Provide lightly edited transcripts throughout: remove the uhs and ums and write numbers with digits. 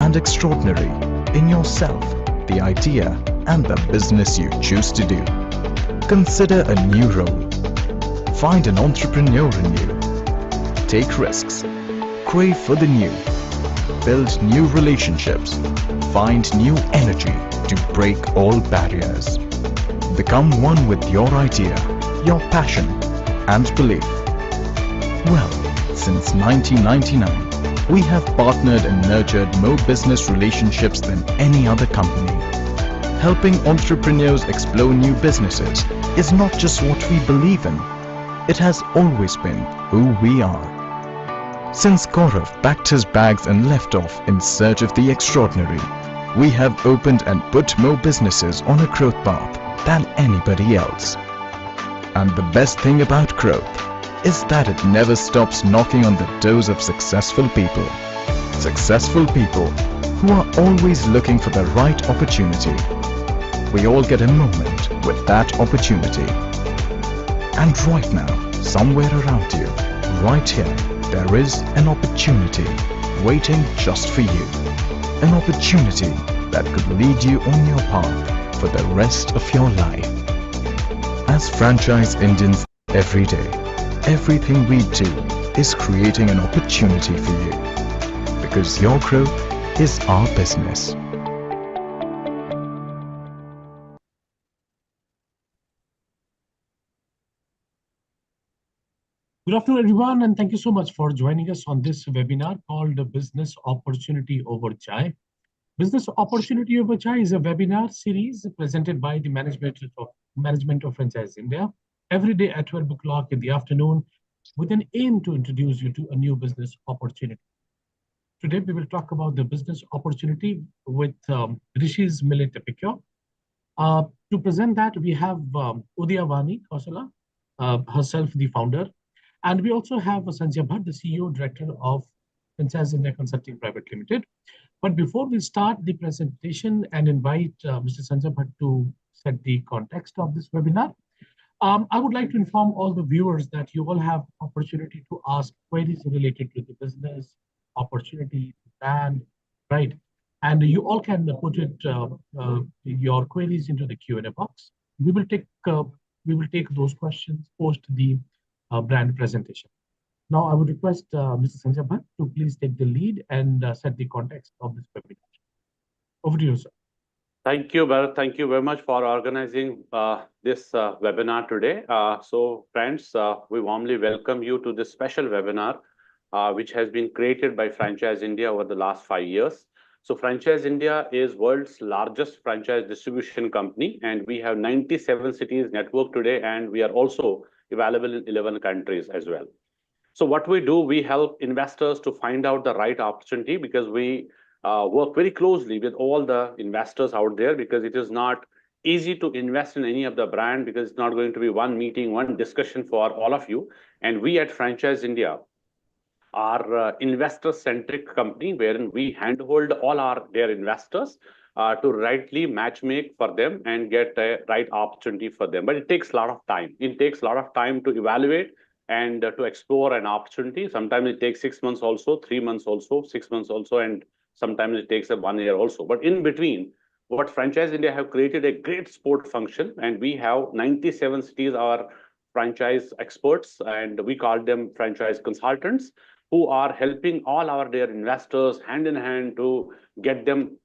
and extraordinary in yourself, the idea, and the business you choose to do. Consider a new role. Find an entrepreneur in you. Take risks. Crave for the new. Build new relationships. Find new energy to break all barriers. Become one with your idea, your passion, and belief. Well, since 1999, we have partnered and nurtured more business relationships than any other company. Helping entrepreneurs explore new businesses is not just what we believe in, it has always been who we are. Since Gaurav packed his bags and left off in search of the extraordinary, we have opened and put more businesses on a growth path than anybody else. And the best thing about growth is that it never stops knocking on the doors of successful people. Successful people who are always looking for the right opportunity. We all get a moment with that opportunity. And right now, somewhere around you, right here, there is an opportunity waiting just for you. An opportunity that could lead you on your path for the rest of your life. As franchise Indians every day, everything we do is creating an opportunity for you. Because your growth is our business. Good afternoon, everyone, and thank you so much for joining us on this webinar called Business Opportunity Over Chai. Business Opportunity Over Chai is a webinar series presented by the Management of Franchise India every day at 12 o'clock in the afternoon with an aim to introduce you to a new business opportunity. Today, we will talk about the business opportunity with Rishi's Millet Epicure. To present that, we have Udayavani Kausala, herself the founder. And we also have Sanjay Bhatt, the CEO, Director of Franchise India Consulting Private Limited. But before we start the presentation and invite Mr. Sanjay Bhatt to set the context of this webinar, I would like to inform all the viewers that you will have opportunity to ask queries related to the business, opportunity, brand, right? And you all can put your queries into the Q&A box. We will take those questions post the brand presentation. Now, I would request Mr. Sanjay Bhatt to please take the lead and set the context of this webinar. Over to you, sir. Thank you, Bharat. Thank you very much for organizing this webinar today. So, friends, we warmly welcome you to this special webinar, which has been created by Franchise India over the last 5 years. So, Franchise India is world's largest franchise distribution company, and we have 97 cities network today, and we are also available in 11 countries as well. So what we do, we help investors to find out the right opportunity because we work very closely with all the investors out there because it is not easy to invest in any of the brand because it's not going to be one meeting, one discussion for all of you. And we at Franchise India are investor-centric company wherein we handhold all their investors to rightly matchmake for them and get a right opportunity for them. But it takes a lot of time. It takes a lot of time to evaluate and to explore an opportunity. Sometimes it takes 6 months also, 3 months also, 6 months also, and sometimes it takes 1 year also. But in between, what Franchise India have created a great support function, and we have 97 cities are franchise experts, and we call them franchise consultants, who are helping all their investors hand in hand to get them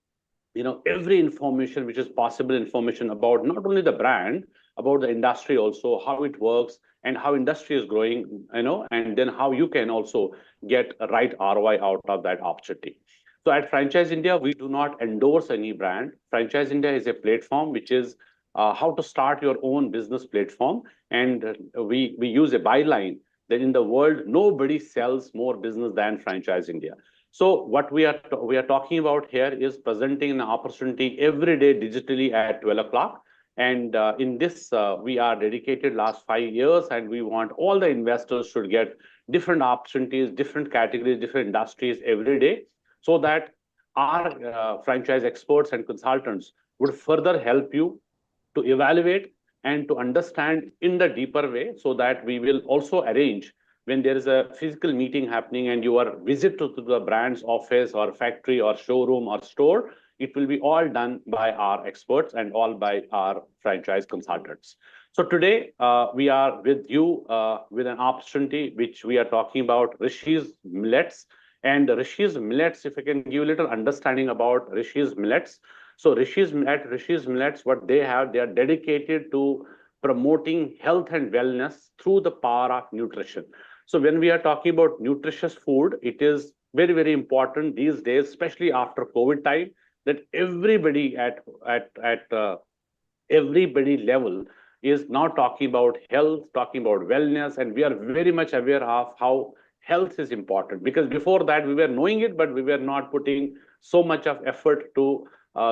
every information which is possible information about not only the brand, about the industry also, how it works and how industry is growing, and then how you can also get a right ROI out of that opportunity. So at Franchise India, we do not endorse any brand. Franchise India is a platform which is how to start your own business platform. And we use a byline that in the world, nobody sells more business than Franchise India. So what we are talking about here is presenting an opportunity every day digitally at 12 o'clock. And in this, we are dedicated last 5 years, and we want all the investors should get different opportunities, different categories, different industries every day, so that our franchise experts and consultants would further help you to evaluate and to understand in the deeper way, so that we will also arrange when there is a physical meeting happening and you are visit to the brand's office or factory or showroom or store, it will be all done by our experts and all by our franchise consultants. So today we are with you with an opportunity which we are talking about Rishi's Millets. And Rishi's Millets, if I can give a little understanding about Rishi's Millets. So Rishi's Millets, what they have, they are dedicated to promoting health and wellness through the power of nutrition. So when we are talking about nutritious food, it is very, very important these days, especially after COVID time, that everybody at everybody level is now talking about health, talking about wellness, and we are very much aware of how health is important. Because before that, we were knowing it, but we were not putting so much of effort to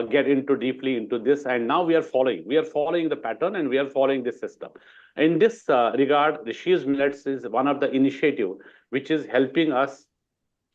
get into deeply into this. And now we are following the pattern, and we are following this system. In this regard, Rishi's Millets is one of the initiative which is helping us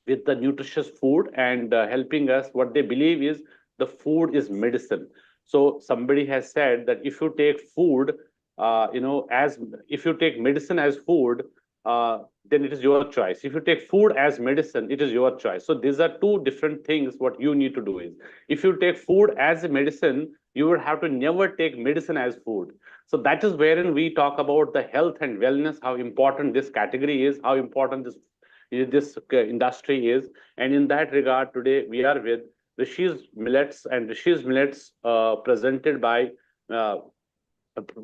with the nutritious food and helping us. What they believe is the food is medicine. So somebody has said that if you take food, as if you take medicine as food, then it is your choice. If you take food as medicine, it is your choice. So these are two different things. What you need to do is, if you take food as a medicine, you would have to never take medicine as food. So that is wherein we talk about the health and wellness, how important this category is, how important this industry is. And in that regard, today we are with Rishi's Millets, and Rishi's Millets presented by a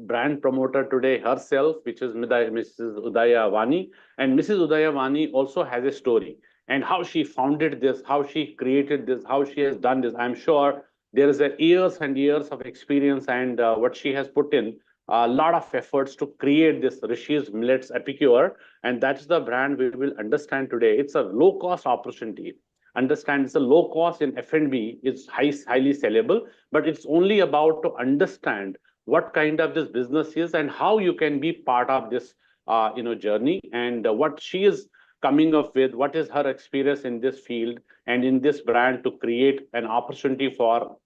brand promoter today herself, which is Mrs. Udaya Vani. And Mrs. Udaya Vani also has a story, and how she founded this, how she created this, how she has done this. I'm sure there is a years and years of experience, and what she has put in a lot of efforts to create this Rishi's Millets Epicure, and that's the brand we will understand today. It's a low-cost opportunity. Understand, it's a low cost in F&B, it's highly sellable, but it's only about to understand what kind of this business is and how you can be part of this journey, and what she is coming up with, what is her experience in this field and in this brand to create an opportunity for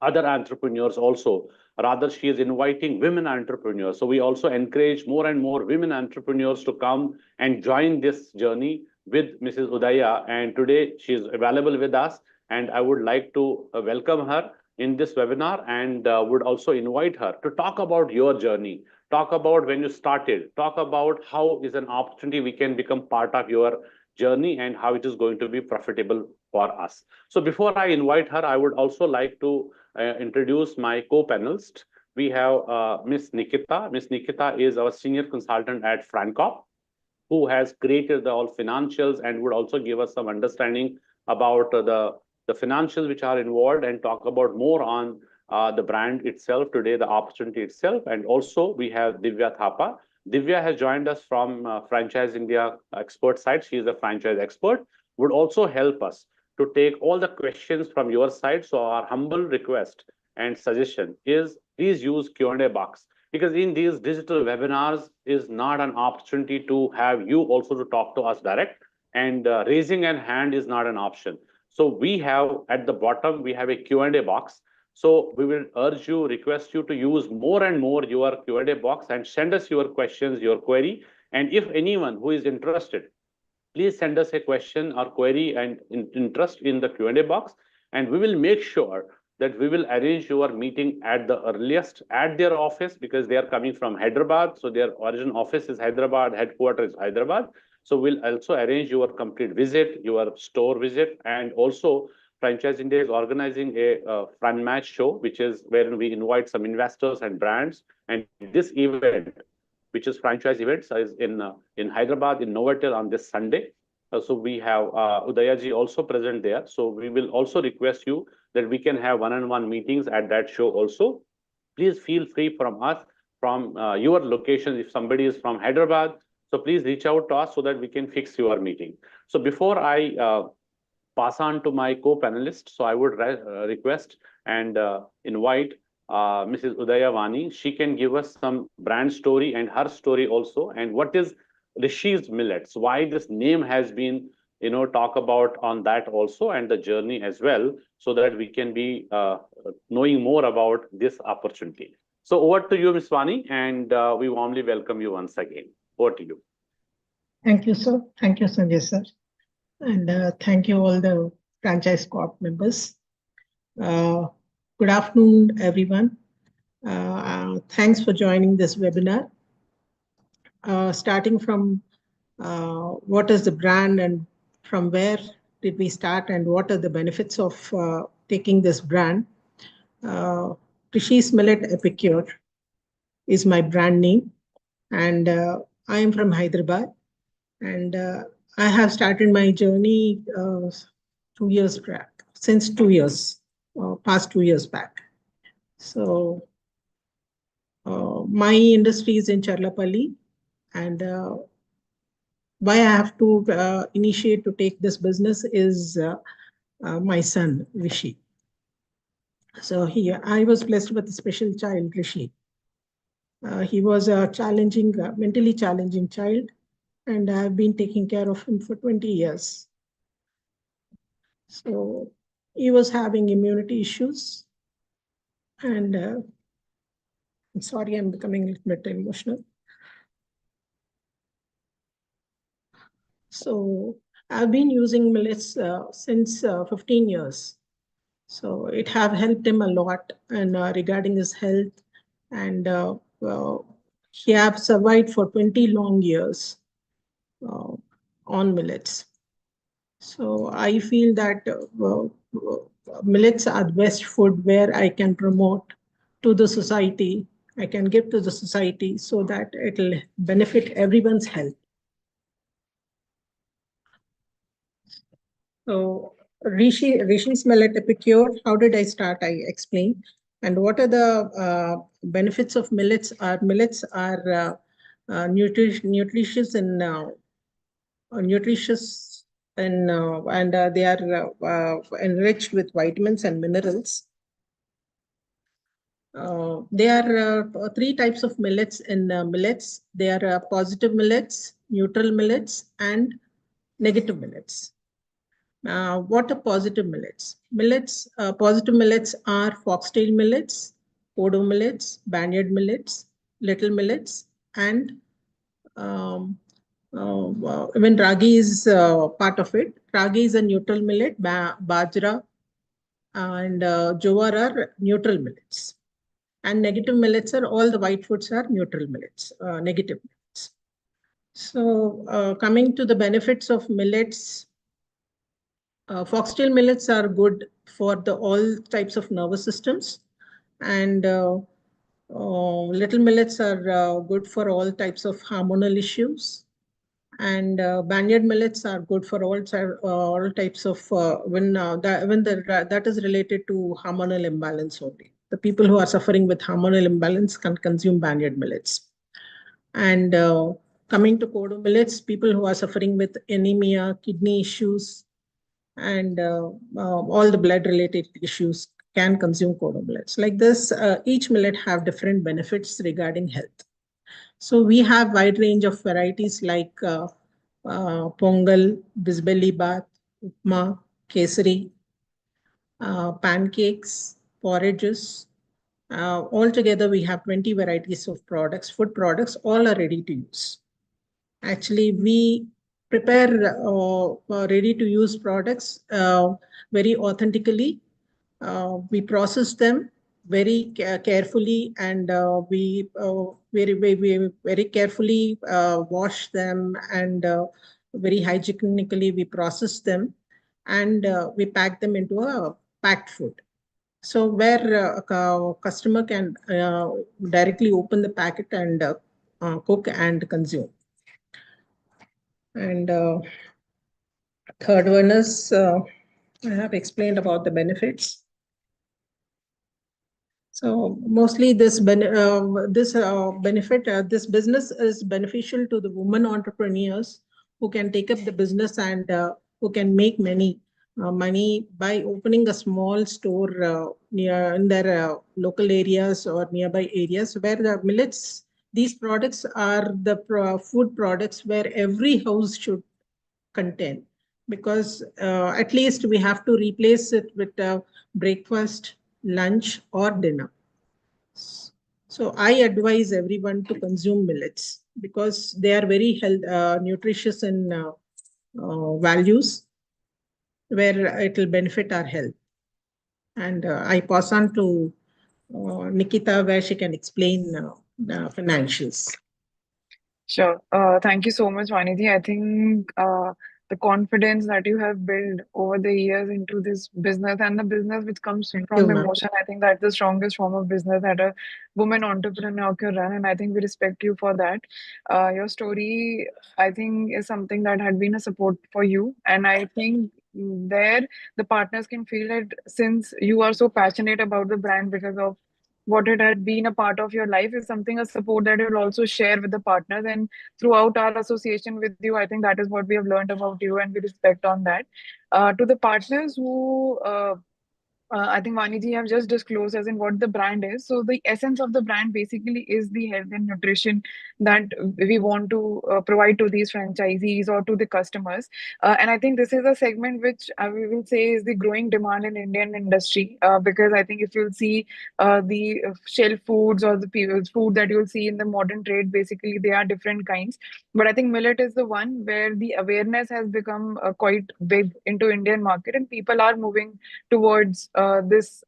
other entrepreneurs also. Rather, she is inviting women entrepreneurs. So we also encourage more and more women entrepreneurs to come and join this journey with Mrs. Udaya. And today she is available with us. And I would like to welcome her in this webinar, and would also invite her to talk about your journey, talk about when you started, talk about how is an opportunity we can become part of your journey and how it is going to be profitable for us. So before I invite her, I would also like to introduce my co-panelist. We have Miss Nikita. Miss Nikita is our senior consultant at Francop, who has created the all financials and would also give us some understanding about the financials which are involved, and talk about more on the brand itself today, the opportunity itself. And also we have Divya Thapa. Divya has joined us from Franchise India expert side. She is a franchise expert, would also help us to take all the questions from your side. So our humble request and suggestion is, please use Q&A box, because in these digital webinars is not an opportunity to have you also to talk to us direct, and raising a hand is not an option. So we have at the bottom, we have a Q&A box. So we will urge you, request you to use more and more your Q&A box and send us your questions, your query. And if anyone who is interested, please send us a question or query and interest in the Q&A box, and we will make sure that we will arrange your meeting at the earliest at their office, because they are coming from Hyderabad. So their origin office is Hyderabad, headquarters is Hyderabad. So we'll also arrange your complete visit, your store visit, and also Franchise India is organizing a fun match show, which is wherein we invite some investors and brands. And this event, which is franchise events, is in Hyderabad, in Novotel on this Sunday. So we have Udayaji also present there. So we will also request you that we can have one-on-one meetings at that show also. Please feel free from us, from your location. If somebody is from Hyderabad, so please reach out to us so that we can fix your meeting. So before I pass on to my co-panelists, so I would request and invite Mrs. Udaya Vani. She can give us some brand story and her story also, and what is Rishi's Millets, why this name has been, talk about on that also, and the journey as well, so that we can be knowing more about this opportunity. So over to you, Ms. Vani, and we warmly welcome you once again. Over to you. Thank you, sir. Thank you, Sanjay, sir. And thank you all the franchise corp members. Uh, Good afternoon, everyone. Thanks for joining this webinar. Starting from what is the brand and from where did we start and what are the benefits of taking this brand. Rishi's Millet Epicure is my brand name, and I am from Hyderabad. And I have started my journey 2 years back, since 2 years, past 2 years back. So my industry is in Charlapalli, and why I have to initiate to take this business is my son, Rishi. So I was blessed with a special child, Rishi. He was a challenging, mentally challenging child, and I've been taking care of him for 20 years. So he was having immunity issues, and I'm sorry, I'm becoming a little bit emotional. So I've been using millets since 15 years. So it have helped him a lot and regarding his health, and he have survived for 20 long years on millets. So I feel that millets are the best food where I can promote to the society. I can give to the society so that it'll benefit everyone's health. So Rishi's Millet Epicure, how did I start? I explained. And what are the benefits of millets? Millets are nutritious and nutritious and they are enriched with vitamins and minerals. There are three types of millets in millets. They are positive millets, neutral millets, and negative millets. What are positive millets? Positive millets are foxtail millets, kodo millets, banyan millets, little millets, and even ragi is part of it. Ragi is a neutral millet, bajra and jowar are neutral millets. And negative millets are all the white foods are neutral millets, negative millets. So coming to the benefits of millets, foxtail millets are good for the all types of nervous systems, and little millets are good for all types of hormonal issues, and banyan millets are good for all types of that is related to hormonal imbalance only. The people who are suffering with hormonal imbalance can consume banyan millets. And coming to kodo millets, people who are suffering with anemia, kidney issues, and all the blood related issues can consume kodo millets. Like this, each millet have different benefits regarding health. So we have wide range of varieties like pongal, bisbelli bath, upma, kesari, pancakes, porridges. Altogether, we have 20 varieties of products, food products, all are ready to use. Actually, we prepare ready to use products very authentically. We process them very carefully, and we very carefully wash them, and very hygienically we process them, and we pack them into a packed food. So where a customer can directly open the packet and cook and consume. And third one is I have explained about the benefits. So mostly this this business is beneficial to the women entrepreneurs who can take up the business and who can make money by opening a small store near in their local areas or nearby areas where the millets. These products are the food products where every house should contain, because at least we have to replace it with breakfast, lunch, or dinner. So I advise everyone to consume millets. because they are very nutritious in values where it will benefit our health. And I pass on to Nikita, where she can explain the financials. Sure. Thank you so much, Vanidhi. I think the confidence that you have built over the years into this business and the business which comes Thank you, from ma'am. emotion, I think that's the strongest form of business that a woman entrepreneur can run. And I think we respect you for that. Your story, I think, is something that had been a support for you. And I think there the partners can feel that since you are so passionate about the brand because of what it had been a part of your life is something a support that you'll also share with the partners and throughout our association with you. I think that is what we have learned about you and we respect on that. To the partners who I think Vaniji have just disclosed as in what the brand is. So the essence of the brand basically is the health and nutrition that we want to provide to these franchisees or to the customers. And I think this is a segment which we will say is the growing demand in Indian industry because I think if you'll see the shelf foods or the food that you'll see in the modern trade, basically they are different kinds. But I think millet is the one where the awareness has become quite big into Indian market and people are moving towards this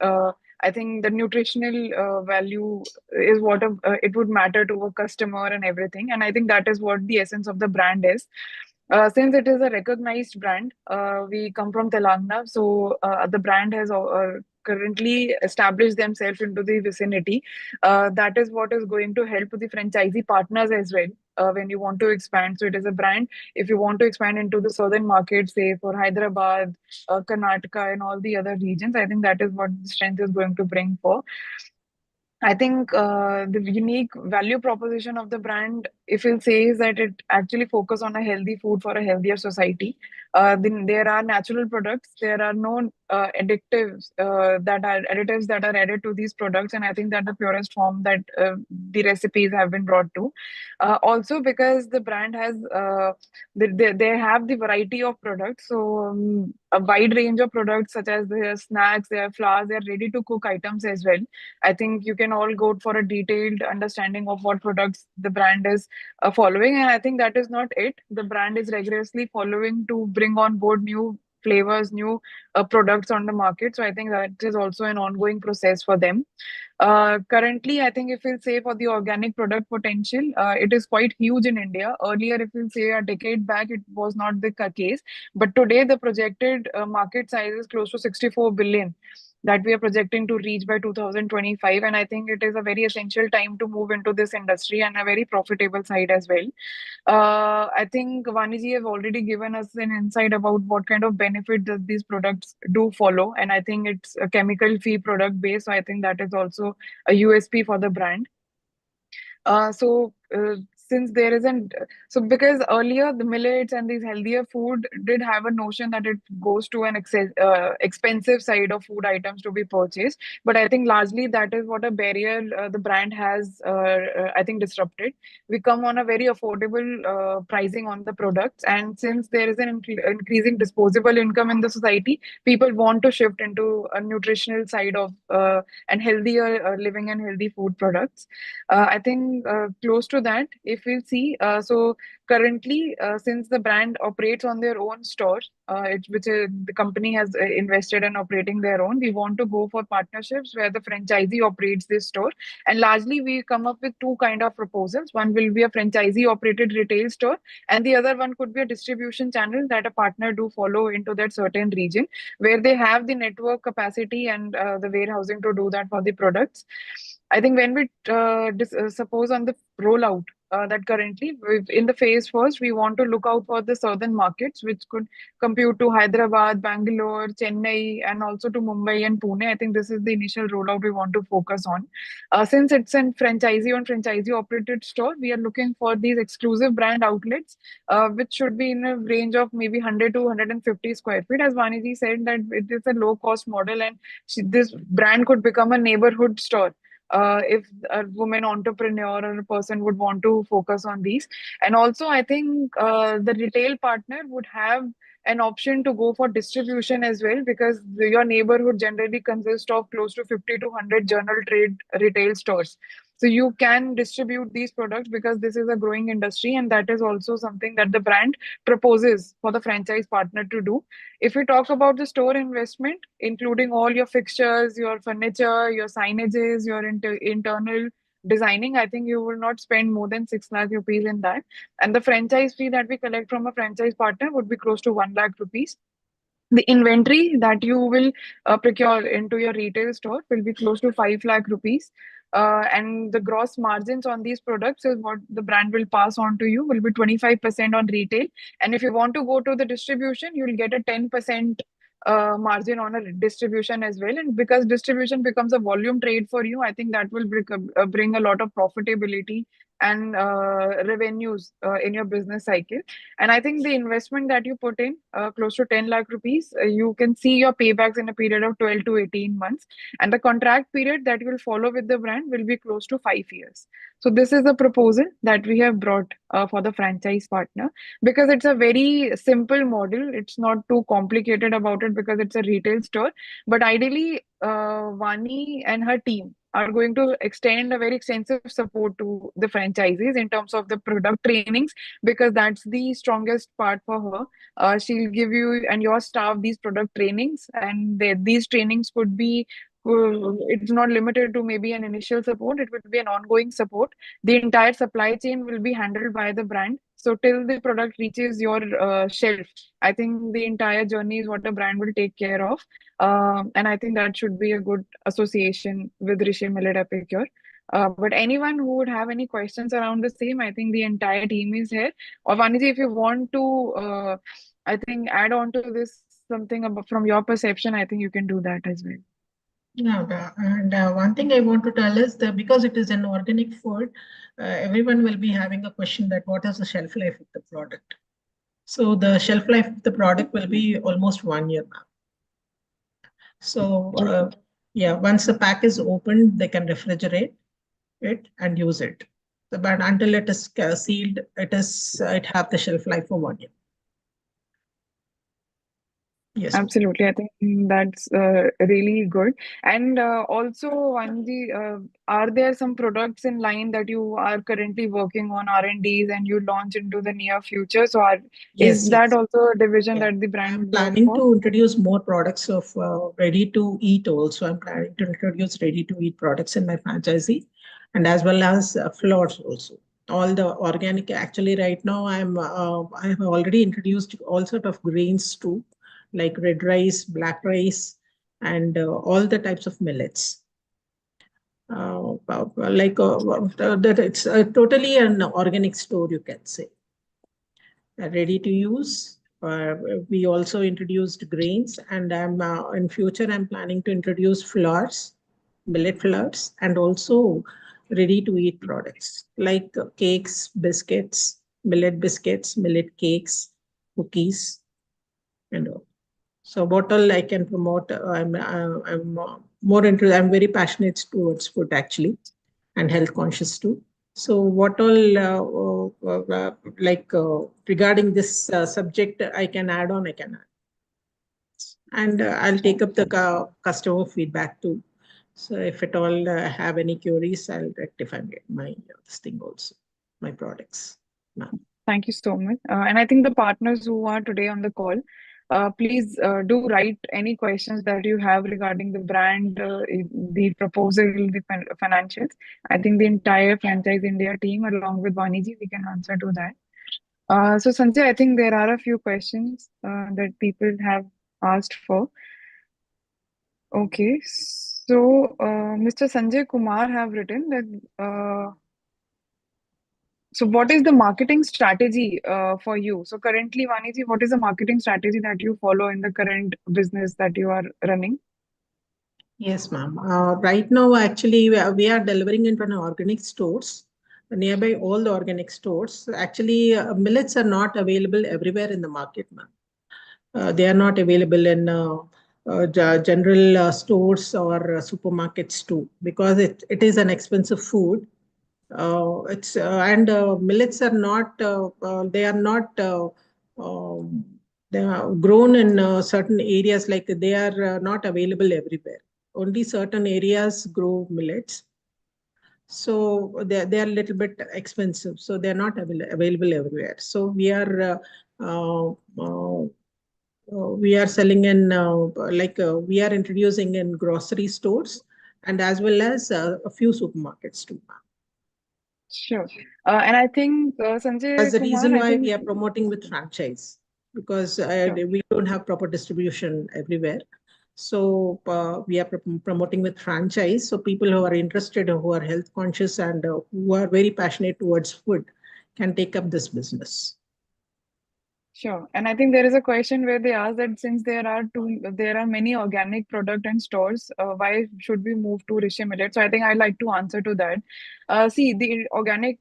I think the nutritional value is what it would matter to a customer and everything, and I think that is what the essence of the brand is. Since it is a recognized brand, we come from Telangana, so the brand has currently established themselves into the vicinity. That is what is going to help the franchisee partners as well when you want to expand. So it is a brand. If you want to expand into the southern market, say for Hyderabad, Karnataka, and all the other regions, I think that is what the strength is going to bring for. I think the unique value proposition of the brand, if you'll say, is that it actually focus on a healthy food for a healthier society. Then there are natural products. There are no additives that are added to these products, and I think that the purest form that the recipes have been brought to. Also, because the brand has they have the variety of products, so a wide range of products such as their snacks, their flowers, their ready to cook items as well. I think you can all go for a detailed understanding of what products the brand is following. And I think that is not it. The brand is rigorously following to bring on board new flavors, new products on the market. So I think that is also an ongoing process for them. Currently, I think if we'll say for the organic product potential, it is quite huge in India. Earlier, if we'll say a decade back, it was not the case. But today, the projected market size is close to 64 billion that we are projecting to reach by 2025. And I think it is a very essential time to move into this industry and a very profitable side as well. I think Vaniji have already given us an insight about what kind of benefit does these products do follow. And I think it's a chemical-free product base. So I think that is also a USP for the brand. Since there isn't, so because earlier the millets and these healthier food did have a notion that it goes to an expensive side of food items to be purchased, but I think largely that is what a barrier the brand has I think disrupted. We come on a very affordable pricing on the products, and since there is an increasing disposable income in the society, people want to shift into a nutritional side of and healthier living and healthy food products. I think close to that, if we see, so currently, since the brand operates on their own store, which the company has invested in operating their own, we want to go for partnerships where the franchisee operates this store. And largely, we come up with two kind of proposals. One will be a franchisee operated retail store, and the other one could be a distribution channel that a partner do follow into that certain region where they have the network capacity and the warehousing to do that for the products. I think when we suppose on the rollout that currently in the phase first, we want to look out for the southern markets, which could compute to Hyderabad, Bangalore, Chennai, and also to Mumbai and Pune. I think this is the initial rollout we want to focus on. Since it's a franchisee on franchisee operated store, we are looking for these exclusive brand outlets, which should be in a range of maybe 100 to 150 square feet. As Vaniji said, that it is a low cost model, and this brand could become a neighborhood store if a woman entrepreneur or a person would want to focus on these. And also, I think the retail partner would have an option to go for distribution as well, because your neighborhood generally consists of close to 50 to 100 general trade retail stores. So you can distribute these products because this is a growing industry, and that is also something that the brand proposes for the franchise partner to do. If we talk about the store investment, including all your fixtures, your furniture, your signages, your internal designing, I think you will not spend more than 6 lakh rupees in that. And the franchise fee that we collect from a franchise partner would be close to 1 lakh rupees. The inventory that you will procure into your retail store will be close to 5 lakh rupees. And the gross margins on these products is what the brand will pass on to you, will be 25% on retail. And if you want to go to the distribution, you will get a 10% margin on a distribution as well. And because distribution becomes a volume trade for you, I think that will bring a lot of profitability and revenues in your business cycle. And I think the investment that you put in, close to 10 lakh rupees, you can see your paybacks in a period of 12 to 18 months. And the contract period that you will follow with the brand will be close to 5 years. So this is the proposal that we have brought for the franchise partner, because it's a very simple model. It's not too complicated about it because it's a retail store. But ideally, Vani and her team are going to extend a very extensive support to the franchisees in terms of the product trainings, because that's the strongest part for her. She'll give you and your staff these product trainings, and these trainings could be, it's not limited to maybe an initial support, it will be an ongoing support. The entire supply chain will be handled by the brand. So till the product reaches your shelf, I think the entire journey is what the brand will take care of. And I think that should be a good association with Rishi Millet Epicure. But anyone who would have any questions around the same, I think the entire team is here. Or Vaniji, if you want to, I think, add on to this something about, from your perception, I think you can do that as well. Yeah, and one thing I want to tell is that because it is an organic food, everyone will be having a question that what is the shelf life of the product? So the shelf life of the product will be almost 1 year now. So yeah, once the pack is opened, they can refrigerate it and use it. But until it is sealed, it have the shelf life for 1 year. Yes. Absolutely. I think that's really good. And also, Vanji, are there some products in line that you are currently working on R&Ds and you launch into the near future? So is that also a division that the brand I'm will work planning for? to introduce more products of ready to eat also. I'm planning to introduce ready to eat products in my franchisee, and as well as flours also. All the organic, actually right now I have already introduced all sort of grains too, like red rice, black rice, and all the types of millets. It's totally an organic store, you can say. Ready to use. We also introduced grains, and in future I'm planning to introduce flours, millet flours, and also ready to eat products like cakes, biscuits, millet cakes, cookies, and all. So what all I can promote, I'm more into, I'm very passionate towards food actually, and health conscious too. So what all regarding this subject I can add on, I can add. And I'll take up the customer feedback too. So if at all have any queries, I'll rectify my this thing also, my products. Thank you so much. And I think the partners who are today on the call, please do write any questions that you have regarding the brand, the proposal, the financials. I think the entire Franchise India team, along with Vaniji, we can answer to that. So Sanjay, I think there are a few questions that people have asked for. Okay, so Mr. Sanjay Kumar have written that. So what is the marketing strategy for you? So currently, Vaniji, what is the marketing strategy that you follow in the current business that you are running? Yes, ma'am. Right now, actually, we are delivering into an organic stores, nearby all the organic stores. Actually, millets are not available everywhere in the market, ma'am. They are not available in general stores or supermarkets too, because it is an expensive food. Millets are not they are not they are grown in certain areas, like they are not available everywhere. Only certain areas grow millets. So they are a little bit expensive. So they're not available everywhere. So we are selling in we are introducing in grocery stores and as well as a few supermarkets too. Sure. And I think That's Sanjay the Kumar, reason I why we think are promoting with franchise because sure. we don't have proper distribution everywhere. So we are promoting with franchise. So people who are interested, who are health conscious and who are very passionate towards food can take up this business. Sure. And I think there is a question where they ask that since there are many organic product and stores, why should we move to Rishi Millet? So I think I'd like to answer to that. See, the organic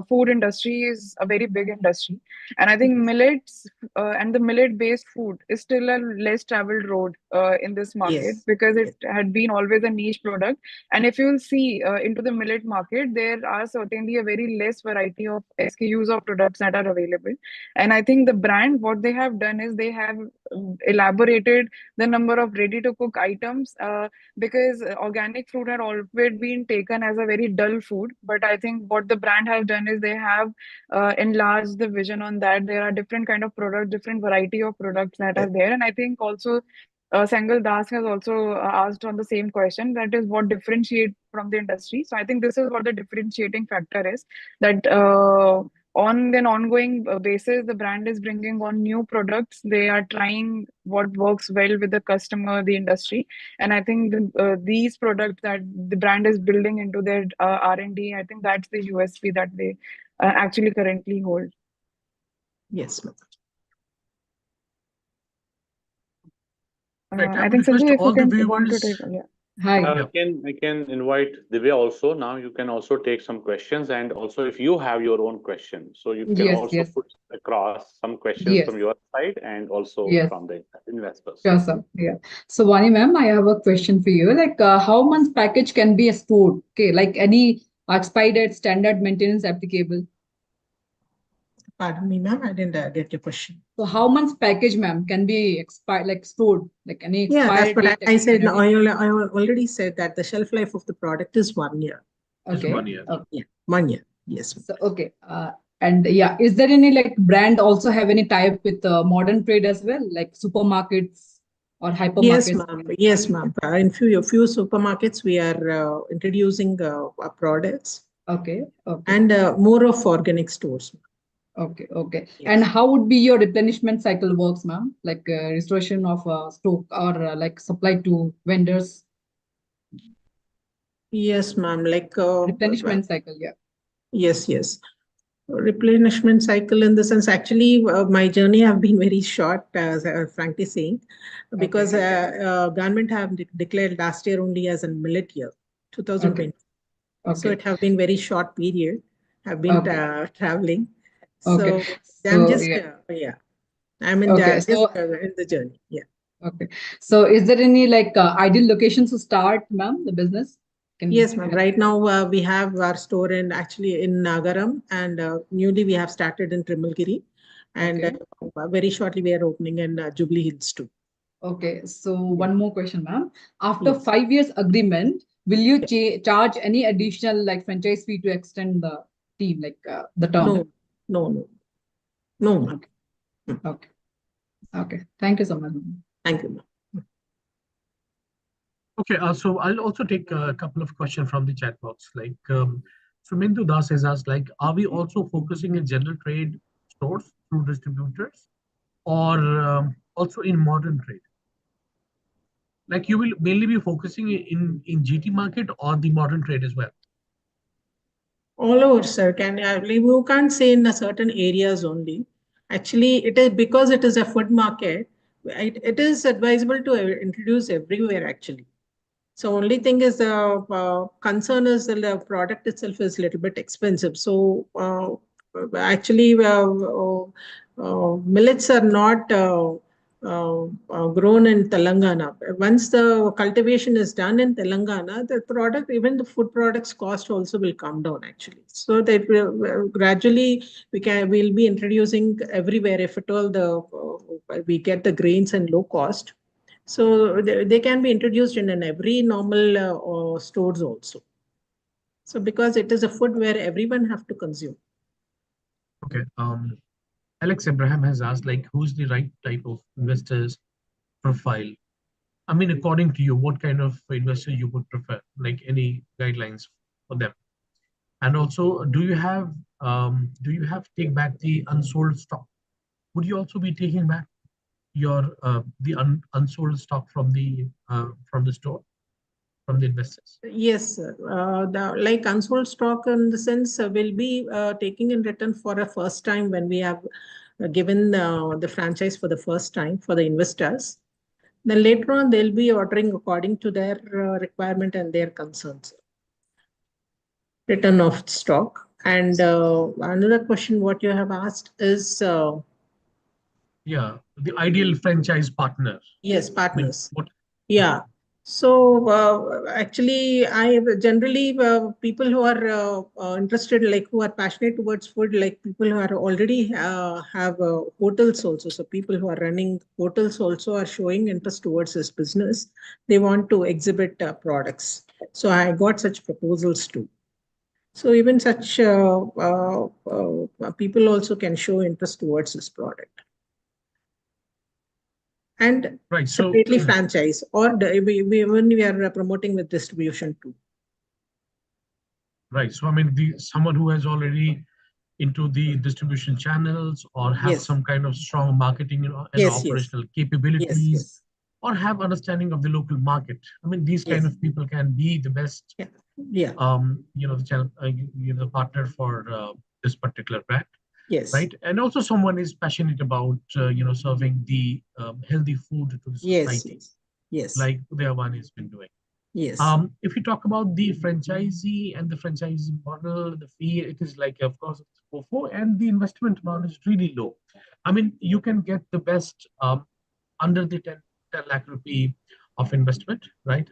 food industry is a very big industry, and I think millets and the millet-based food is still a less traveled road in this market Yes. because it Yes. had been always a niche product. And if you'll see into the millet market, there are certainly a very less variety of SKUs of products that are available. And I think the brand, what they have done is they have elaborated the number of ready to cook items because organic fruit had always been taken as a very dull food. But I think what the brand has done is they have enlarged the vision on that. There are different kind of products, different variety of products that are there. And I think also Sangal Das has also asked on the same question, that is what differentiate from the industry. So I think this is what the differentiating factor is, that on an ongoing basis, the brand is bringing on new products. They are trying what works well with the customer, the industry. And I think these products that the brand is building into their R&D, I think that's the USP that they actually currently hold. Yes, ma'am. Right, I I would think request Sanjay, if all you the can want to viewers. take, yeah. Hi. I can invite Divya also. Now you can also take some questions, and also if you have your own question, so you can Yes, also yes, put across some questions yes, from your side and also yes. from the investors. Sure, sir. Yeah. So, Vani ma'am, I have a question for you. Like, how much package can be stored? Okay, like any expired date, standard maintenance applicable. Pardon me, ma'am. I didn't get your question. So, how much package, ma'am, can be expired, like stored, like any Yeah, that's expired what date, I said. No, expiry? I already said that the shelf life of the product is 1 year. Just Okay. 1 year. Okay. Yeah, 1 year. Yes. So, okay. And yeah, is there any like brand also have any type with modern trade as well, like supermarkets or Yes, hypermarkets? ma'am. Yes, ma'am. In few supermarkets, we are introducing our products Okay. Okay. and more of organic stores. Okay, okay. Yes. And how would be your replenishment cycle works, ma'am? Like restoration of stock or like supply to vendors? Yes, ma'am. Replenishment cycle, yeah. Yes. Replenishment cycle in the sense, actually, my journey have been very short, frankly saying, because government have declared last year only as a millet year, 2020. Okay. So it have been very short period. Have been traveling. Okay. So I'm So just yeah. I'm in Okay. just in the journey. Yeah. Okay. So is there any like ideal locations to start, ma'am, the business? Yes, ma'am. Right now we have our store actually in Nagaram, and newly we have started in Trimalgiri, and very shortly we are opening in Jubilee Hills too. Okay. So one more question, ma'am. After Yes. 5 years agreement, will you charge any additional like franchise fee to extend the team, like the term? No, ma'am. Okay. Okay. Thank you so much, ma'am. Thank you, ma'am. Okay, so I'll also take a couple of questions from the chat box. Like, so Mindu Das has asked, like, are we also focusing in general trade stores through distributors, or also in modern trade? Like, you will mainly be focusing in GT market or the modern trade as well? All over, sir. You can't say in a certain areas only. Actually, it is because it is a food market. It is advisable to introduce everywhere actually. So only thing is the concern is the product itself is a little bit expensive. So actually, millets are not grown in Telangana. Once the cultivation is done in Telangana, the product, even the food products cost also will come down actually. So that gradually we'll be introducing everywhere if at all we get the grains and low cost. So they can be introduced in every normal stores also. So because it is a food where everyone have to consume. Okay. Alex Abraham has asked, like, who's the right type of investors profile? I mean, according to you, what kind of investor you would prefer? Like any guidelines for them? And also, do you have take back the unsold stock? Would you also be taking back your unsold stock from the store, from the investors? Yes, sir. The like unsold stock in the sense will be taking in return for a first time when we have given the franchise for the first time for the investors. Then later on, they'll be ordering according to their requirement and their concerns. Return of stock. And another question what you have asked is Yeah, the ideal franchise partner. yes, I mean, partners. what? Yeah. So actually, I generally people who are interested, like who are passionate towards food, like people who are already have hotels also. So people who are running hotels also are showing interest towards this business. They want to exhibit products. So I got such proposals too. So even such people also can show interest towards this product. And Right. So separately franchise or when we are promoting with distribution too. right. So I mean, someone who has already into the distribution channels or have Yes. some kind of strong marketing and Yes, operational yes. capabilities, Yes. or have understanding of the local market. I mean, these kind Yes. of people can be the best, Yeah. Yeah. the channel, the partner for this particular brand, Yes. right? And also someone is passionate about, serving the healthy food to the Yes. society, Yes. Yes. like Udayavan has been doing. Yes. If you talk about the franchisee and the franchisee model, the fee, it is like, of course, it's 4 and the investment amount is really low. I mean, you can get the best under the 10 lakh rupee of investment, right?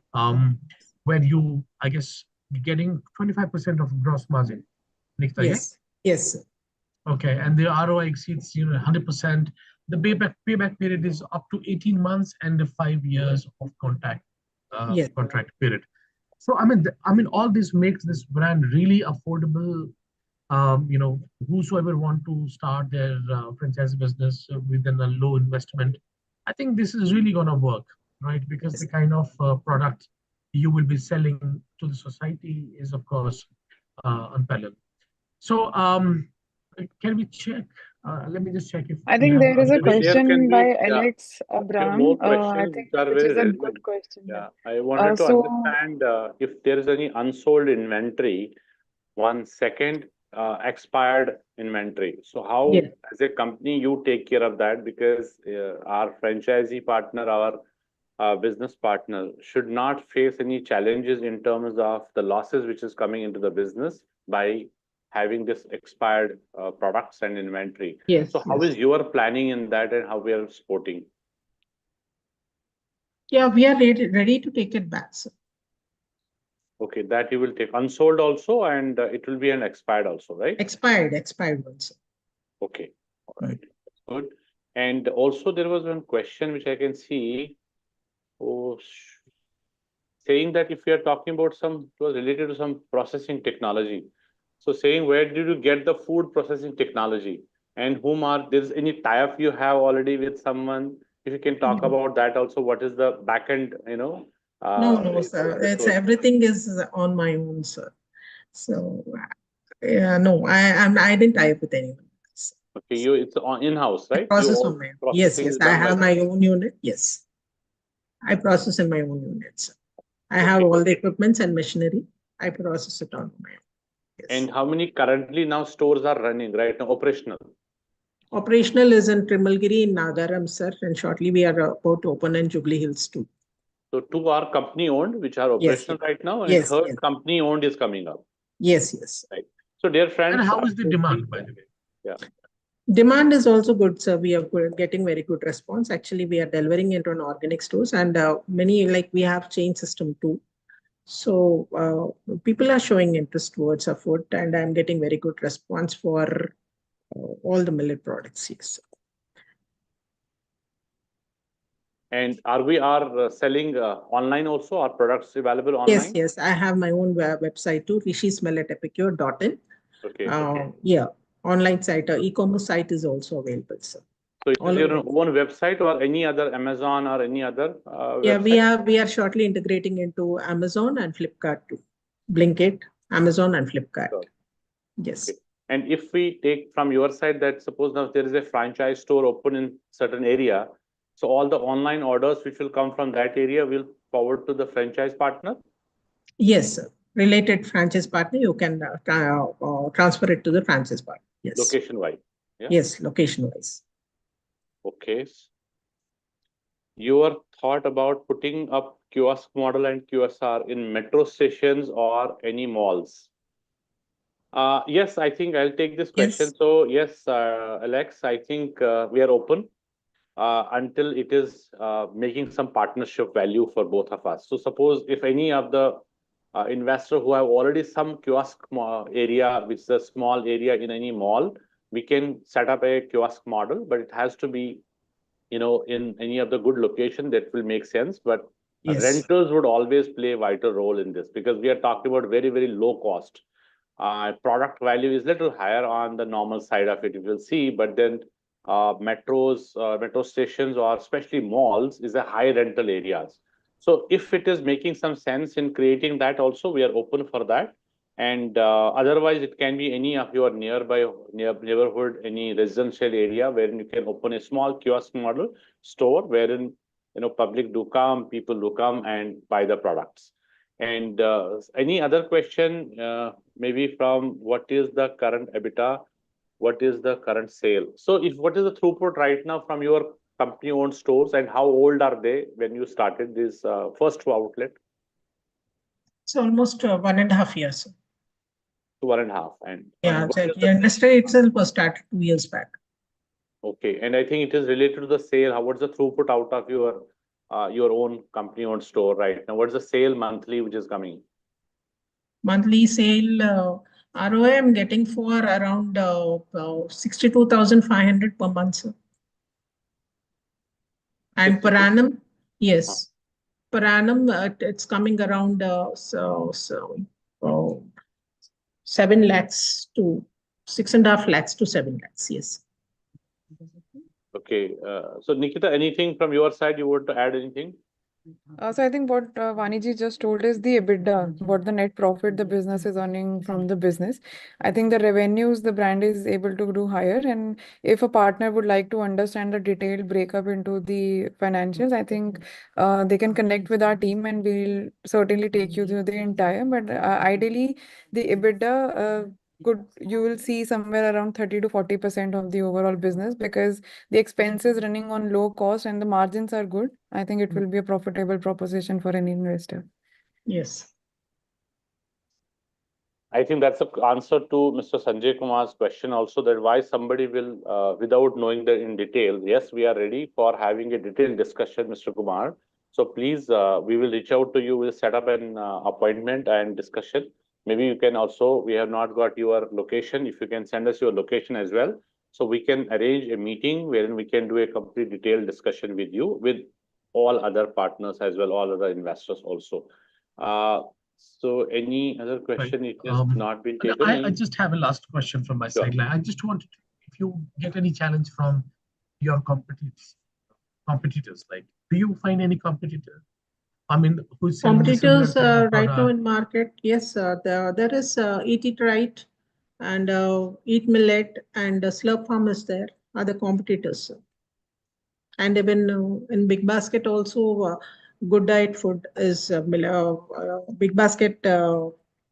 Where you, I guess, getting 25% of gross margin. Yes. Yes. Sir. Okay, and the ROI exceeds 100%. The payback period is up to 18 months and 5 years of Yes. contract period. So I mean, all this makes this brand really affordable. Whosoever want to start their franchise business within a low investment, I think this is really gonna work, right? Because the kind of product you will be selling to the society is, of course, unparalleled. So, can we check? Let me just check if I we think have there is a other Maybe there questions. can question be, by Alex Abraham. more I questions think which are which very is a good relevant. question. Yeah, I wanted to So understand if there is any unsold inventory, one second expired inventory. So how, Yeah. as a company, you take care of that? Because our franchisee partner, our business partner, should not face any challenges in terms of the losses which is coming into the business by having this expired products and inventory. Yes. So how Yes. is your planning in that and how we are supporting? Yeah, we are ready to take it back, sir. Okay, that you will take unsold also, and it will be an expired also, right? Expired ones. Okay, all right, that's good. And also there was one question which I can see. Oh, saying that if we are talking about it was related to some processing technology. So saying where did you get the food processing technology and there's any tie-up you have already with someone? If you can talk about that also, what is the back end, No, sir. It's resource? everything is on my own, sir. So yeah, no, I didn't tie up with anyone else. Okay, it's on in-house, I right? process on my own. Yes, Processing yes. is I done by have my own unit. Yes. I process in my own units. I have okay. all the equipments and machinery. I process it on my own. Yes. And how many currently now stores are running right now, operational? Operational is in Trimalgiri in Nagaram, sir, and shortly we are about to open in Jubilee Hills too. So 2 are company owned, which are Yes, operational right now, and yes, third yes, company owned is coming up. yes, yes. Right. So dear And friends, how is the demand, by the way? yeah. Demand is also good, sir. We are getting very good response. Actually, we are delivering into an organic stores and many like we have chain system too. So people are showing interest towards our food, and I'm getting very good response for all the millet products. Yes. And are we selling online also? Are products available online? Yes. I have my own website too, rishismilletepicure.in. Okay. Yeah, online site, e-commerce site is also available, sir. So it All is your over. own website or any other Amazon or any other Yeah, website? we are shortly integrating into Amazon and Flipkart too. Blinkit, Amazon and Flipkart. Sure. Yes. Okay. And if we take from your side that suppose now there is a franchise store open in certain area, so all the online orders which will come from that area will forward to the franchise partner? Yes, sir. Related franchise partner, you can transfer it to the franchise partner. Yes. Location wise. Yeah. Yes, location wise. Okay. Your thought about putting up kiosk model and QSR in metro stations or any malls? Yes, I think I'll take this question. Yes. So yes, Alex, I think we are open until it is making some partnership value for both of us. So suppose if any of the investor who have already some kiosk area, which is a small area in any mall, we can set up a kiosk model, but it has to be, in any of the good location that will make sense. But Yes. rentals would always play a vital role in this because we are talking about very, very low cost. Product value is little higher on the normal side of it, you will see, but then metro stations or especially malls is a high rental areas. So if it is making some sense in creating that also, we are open for that. And otherwise, it can be any of your neighborhood, any residential area wherein you can open a small kiosk model store wherein public do come, people do come and buy the products. And any other question, maybe from what is the current EBITDA, what is the current sale? So if what is the throughput right now from your company-owned stores and how old are they when you started this first outlet? It's almost 1.5 years. 1.5. And Yeah, what the is the industry itself was started 2 years back. okay? And I think it is related to the sale. How what's the throughput out of your own company-owned store right now? What's the sale monthly which is coming? Monthly sale ROI I'm getting for around 62,500 per month, sir. And per 62? annum, yes, per annum it's coming around 7 lakhs to 6.5 lakhs to 7 lakhs. Yes. Okay. So Nikita, anything from your side you want to add anything? So I think what Vaniji just told is the EBITDA, what the net profit the business is earning from the business. I think the revenues the brand is able to do higher, and if a partner would like to understand the detailed breakup into the financials, I think they can connect with our team and we'll certainly take you through the entire. But ideally, the EBITDA you will see somewhere around 30 to 40% of the overall business, because the expenses running on low cost and the margins are good. I think it will be a profitable proposition for any investor. Yes. I think that's the answer to Mr. Sanjay Kumar's question also, that why somebody will, without knowing that in detail. Yes, we are ready for having a detailed discussion, Mr. Kumar. So please, we will reach out to you. We'll set up an appointment and discussion. Maybe you can also, we have not got your location. If you can send us your location as well, so we can arrange a meeting wherein we can do a complete detailed discussion with you, with all other partners as well, all other investors also. So any other question? It has not been taken. I just have a last question from my side. Like, I just wanted to, if you get any challenge from your competitors, like, do you find any competitor? I mean, who's selling competitors similar right now in market? Yes, there is Eat It Right and Eat Millet and Slurp Farm is there, are the competitors. And even in Big Basket also, Good Diet Food is Big Basket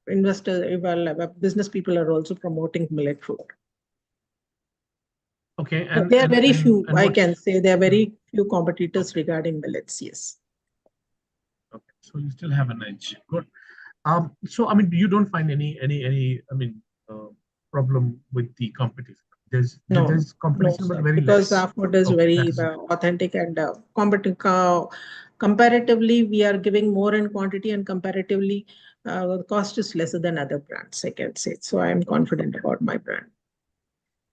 investor, business people are also promoting millet food. Okay, and there are very few, I can say there are very few competitors regarding millets, yes. Okay, so you still have an edge. Good. So I mean, you don't find any problem with the competition? There's competition, but very because less. our food is very authentic and comparatively we are giving more in quantity, and comparatively the cost is lesser than other brands, I can say. So I am confident about my brand.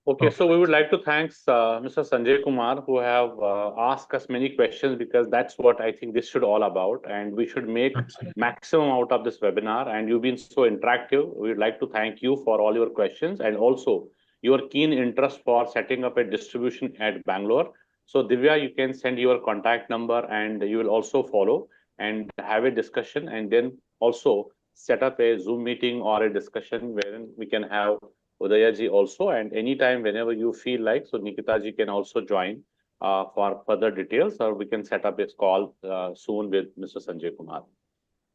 Okay, so we Perfect. would like to thank Mr. Sanjay Kumar, who have asked us many questions, because that's what I think this should all about, and we should make Absolutely. maximum out of this webinar. And you've been so interactive. We would like to thank you for all your questions and also your keen interest for setting up a distribution at Bangalore. So Divya, you can send your contact number, and you will also follow and have a discussion, and then also set up a Zoom meeting or a discussion wherein we can have Udaya ji also, and anytime whenever you feel like, so Nikita ji can also join for further details, or we can set up a call soon with Mr. Sanjay Kumar.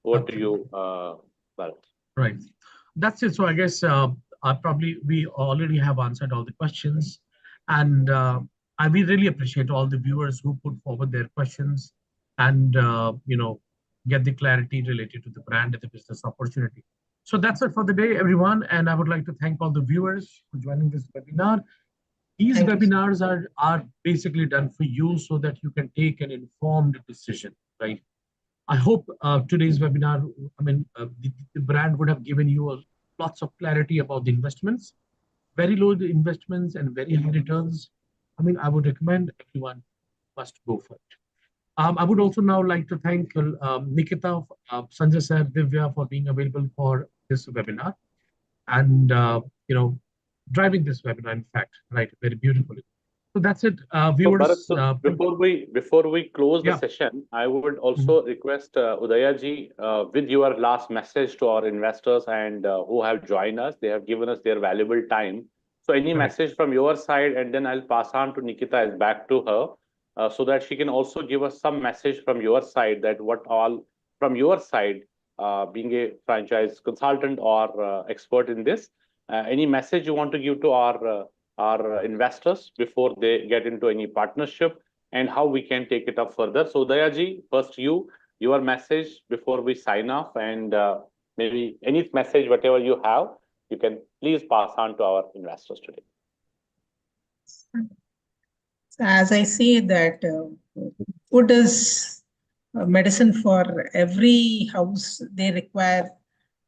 Over to you, Bharat. Right. That's it. So I guess we already have answered all the questions, and we really appreciate all the viewers who put forward their questions and get the clarity related to the brand and the business opportunity. So that's it for the day, everyone. And I would like to thank all the viewers for joining this webinar. These Thank you. webinars are basically done for you so that you can take an informed decision, right? I hope today's webinar, the brand would have given you lots of clarity about the investments, very low investments and very high returns. I would recommend everyone must go for it. I would also now like to thank Nikita, Sanjay sir, Divya for being available for this webinar and driving this webinar, in fact, right, very beautifully. So that's it, So Bharat, viewers. so before we close the Yeah. session, I would also request Udaya ji with your last message to our investors and who have joined us. They have given us their valuable time. So any Correct. message from your side, and then I'll pass on to Nikita as back to her, so that she can also give us some message from your side, that what all from your side, being a franchise consultant or expert in this, any message you want to give to our investors before they get into any partnership, and how we can take it up further. So Dayaji, first your message before we sign off, and maybe any message, whatever you have, you can please pass on to our investors today. So as I say that food is medicine for every house. They require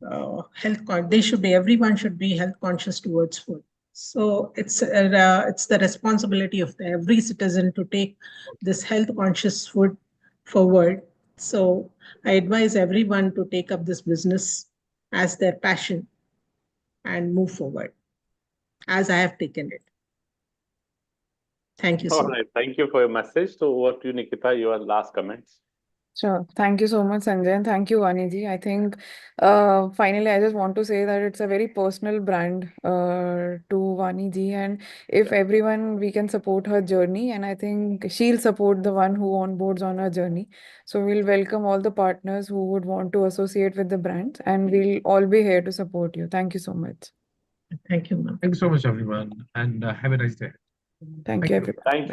everyone should be health conscious towards food. So it's the responsibility of every citizen to take this health conscious food forward. So I advise everyone to take up this business as their passion and move forward, as I have taken it. Thank you so All much. right, thank you for your message. So over to you, Nikita, your last comments. Sure. Thank you so much, Sanjay, and thank you, Vaniji. I think finally, I just want to say that it's a very personal brand to Vaniji, and if everyone, we can support her journey, and I think she'll support the one who onboards on her journey. So we'll welcome all the partners who would want to associate with the brand, and we'll all be here to support you. Thank you so much. Thank you, ma'am. Thanks so much, everyone, and have a nice day. Thank you, everyone. Thank you.